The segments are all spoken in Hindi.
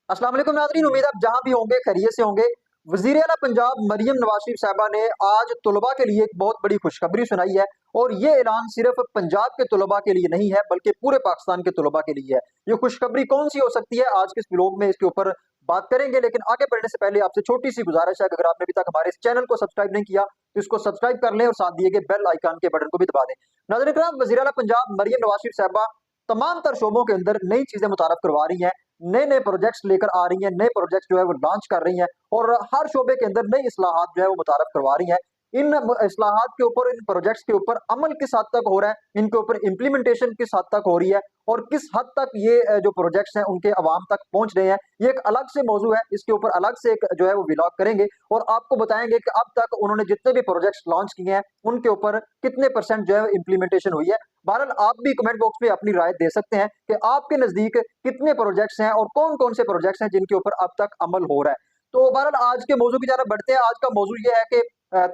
अस्सलाम वालेकुम नाज़रीन, उम्मीद आप जहां भी होंगे खैरियत से होंगे। वज़ीर आला पंजाब मरियम नवाज शरीफ साहबा ने आज तलबा के लिए एक बहुत बड़ी खुशखबरी सुनाई है। और ये ऐलान सिर्फ पंजाब के तलबा के लिए नहीं है बल्कि पूरे पाकिस्तान के तलबा के लिए है। ये खुशखबरी कौन सी हो सकती है, आज के इस व्लॉग में इसके ऊपर बात करेंगे। लेकिन आगे बढ़ने से पहले आपसे छोटी सी गुजारिश है कि अगर आपने अभी तक हमारे इस चैनल को सब्सक्राइब नहीं किया तो इसको सब्सक्राइब कर लें और साथ दिए गए बेल आइकन के बटन को भी दबा दें। नाज़रीन इकराम, वज़ीर आला पंजाब मरियम नवाज शरीफ साहबा तमाम तर शोबों के अंदर नई चीजें मुतारफ करवा रही हैं, नए नए प्रोजेक्ट्स लेकर आ रही हैं, नए प्रोजेक्ट्स जो है वो लॉन्च कर रही हैं और हर शोबे के अंदर नई इस्लाहात जो है वो मुतारफ करवा रही हैं। इन इस्लाहात के ऊपर, इन प्रोजेक्ट्स के ऊपर अमल किस हद तक हो रहा है, इनके ऊपर इम्प्लीमेंटेशन किस हद तक हो रही है और किस हद तक ये जो प्रोजेक्ट्स हैं उनके अवाम तक पहुंच रहे हैं, ये एक अलग से मौजू है। इसके ऊपर अलग से एक जो है वो व्लॉग करेंगे और आपको बताएंगे कि अब तक उन्होंने जितने भी प्रोजेक्ट्स लॉन्च किए हैं उनके ऊपर कितने परसेंट जो है इम्प्लीमेंटेशन हुई है। बहरहाल आप भी कमेंट बॉक्स में अपनी राय दे सकते हैं कि आपके नजदीक कितने प्रोजेक्ट्स हैं और कौन कौन से प्रोजेक्ट्स हैं जिनके ऊपर अब तक अमल हो रहा है। तो बहरहाल आज के मौजू की जानब बढ़ते हैं। आज का मौजू ये है कि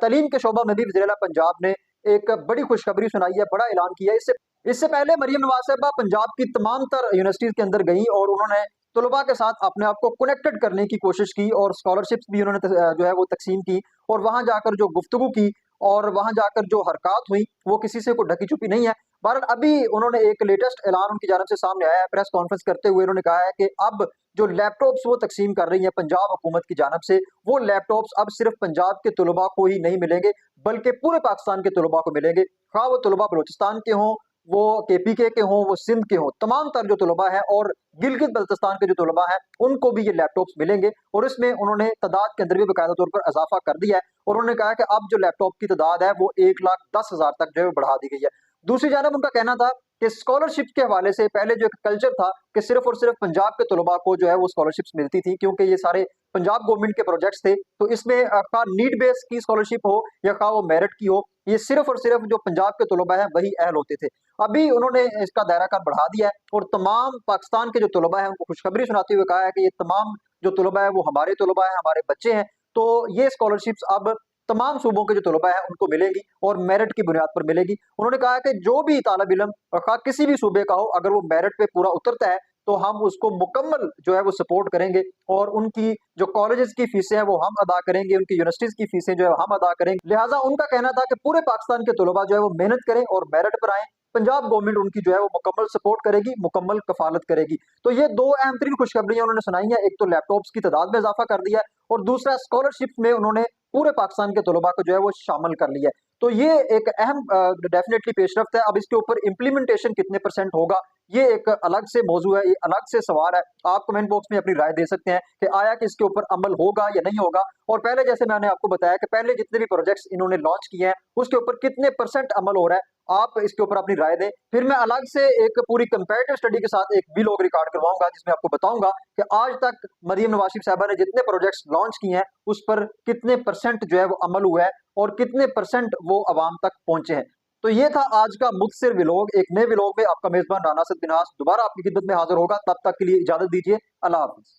तालीम के शोबा में भी वज़ीर आला पंजाब ने एक बड़ी खुशखबरी सुनाई है, बड़ा ऐलान किया है। इससे इससे पहले मरियम नवाज साहबा पंजाब की तमाम तर यूनिवर्सिटीज के अंदर गई और उन्होंने तलबा के साथ अपने आप को कनेक्टेड करने की कोशिश की और स्कॉलरशिप्स भी उन्होंने जो है वो तकसीम की और वहां जाकर जो गुफ्तगू की और वहां जाकर जो हरकत हुई वो किसी से कोई ढकी छुपी नहीं है। बहरहाल अभी उन्होंने एक लेटेस्ट ऐलान उनकी जानब से सामने आया है। प्रेस कॉन्फ्रेंस करते हुए उन्होंने कहा है कि अब जो लैपटॉप्स वो तकसीम कर रही है पंजाब हुकूमत की जानब से, वो लैपटॉप्स अब सिर्फ पंजाब के तलबा को ही नहीं मिलेंगे बल्कि पूरे पाकिस्तान के तलबा को मिलेंगे। खा वो तलबा बलोचिस्तान के हों, वो केपीके के हों, वो सिंध के हों, तमाम तर जो तलबा है और गिलगित बल्तिस्तान के जो तलबा हैं उनको भी ये लैपटॉप्स मिलेंगे। और इसमें उन्होंने तादाद के अंदर भी बाकायदा तौर पर इजाफा कर दिया है और उन्होंने कहा कि अब जो लैपटॉप की तादाद है वो 1,10,000 तक जो है बढ़ा दी गई है। दूसरी जानब उनका कहना था कि स्कॉलरशिप के हवाले से पहले जो एक कल्चर था कि सिर्फ और सिर्फ पंजाब के तलबा को जो है वो स्कॉलरशिप्स मिलती थी क्योंकि ये सारे पंजाब गवर्नमेंट के प्रोजेक्ट्स थे। तो इसमें खा नीड बेस की स्कॉलरशिप हो या खा वो मेरिट की हो, ये सिर्फ और सिर्फ जो पंजाब के तलबा है वही अहल होते थे। अभी उन्होंने इसका दायरा कार बढ़ा दिया है और तमाम पाकिस्तान के जो तलबा है उनको खुशखबरी सुनाते हुए कहा है कि ये तमाम जो तलबा है वो हमारे तलबा है, हमारे बच्चे हैं। तो ये स्कॉलरशिप्स अब तमाम सूबों के जो तलबा है उनको मिलेगी और मेरिट की बुनियाद पर मिलेगी। उन्होंने कहा कि जो भी तालिब इल्म किसी भी सूबे का हो, अगर वो मेरिट पे पूरा उतरता है तो हम उसको मुकम्मल जो है वो सपोर्ट करेंगे और उनकी जो कॉलेजेस की फीसें हैं वो हम अदा करेंगे, उनकी यूनिवर्सिटीज की फीसें जो है हम अदा करेंगे। लिहाजा उनका कहना था कि पूरे पाकिस्तान के तलबा जो है वो मेहनत करें और मेरिट पर आए। पंजाब गवर्नमेंट उनकी जो है वो मुकम्मल सपोर्ट करेगी, मुकम्मल कफालत करेगी। तो ये दो अहम तरीन खुशखबरियां उन्होंने सुनाई है। एक तो लैपटॉप्स की तादाद में इजाफा कर दिया है और दूसरा स्कॉलरशिप में उन्होंने पूरे पाकिस्तान के तलबा को जो है वो शामिल कर लिया है। तो ये एक अहम डेफिनेटली पेशरफ्त है। अब इसके ऊपर इम्प्लीमेंटेशन कितने परसेंट होगा ये एक अलग से मौजू है, ये अलग से सवाल है। आप कमेंट बॉक्स में अपनी राय दे सकते हैं कि आया कि इसके ऊपर अमल होगा या नहीं होगा। और पहले जैसे मैंने आपको बताया कि पहले जितने भी प्रोजेक्ट्स इन्होंने लॉन्च किए हैं उसके ऊपर कितने परसेंट अमल हो रहा है, आप इसके ऊपर अपनी राय दें। फिर मैं अलग से एक पूरी कंपैरेटिव स्टडी के साथ एक व्लॉग रिकॉर्ड करवाऊंगा जिसमें आपको बताऊंगा कि आज तक मरियम नवाज शरीफ साहबा ने जितने प्रोजेक्ट्स लॉन्च किए हैं उस पर कितने परसेंट जो है वो अमल हुआ है और कितने परसेंट वो अवाम तक पहुंचे हैं। तो ये था आज का मुख्तसर व्लॉग। एक नए व्लॉग में आपका मेजबान राना सद बिनास दोबारा आपकी खिदमत में हाजिर होगा। तब तक के लिए इजाजत दीजिए। अल्लाह हाफिज।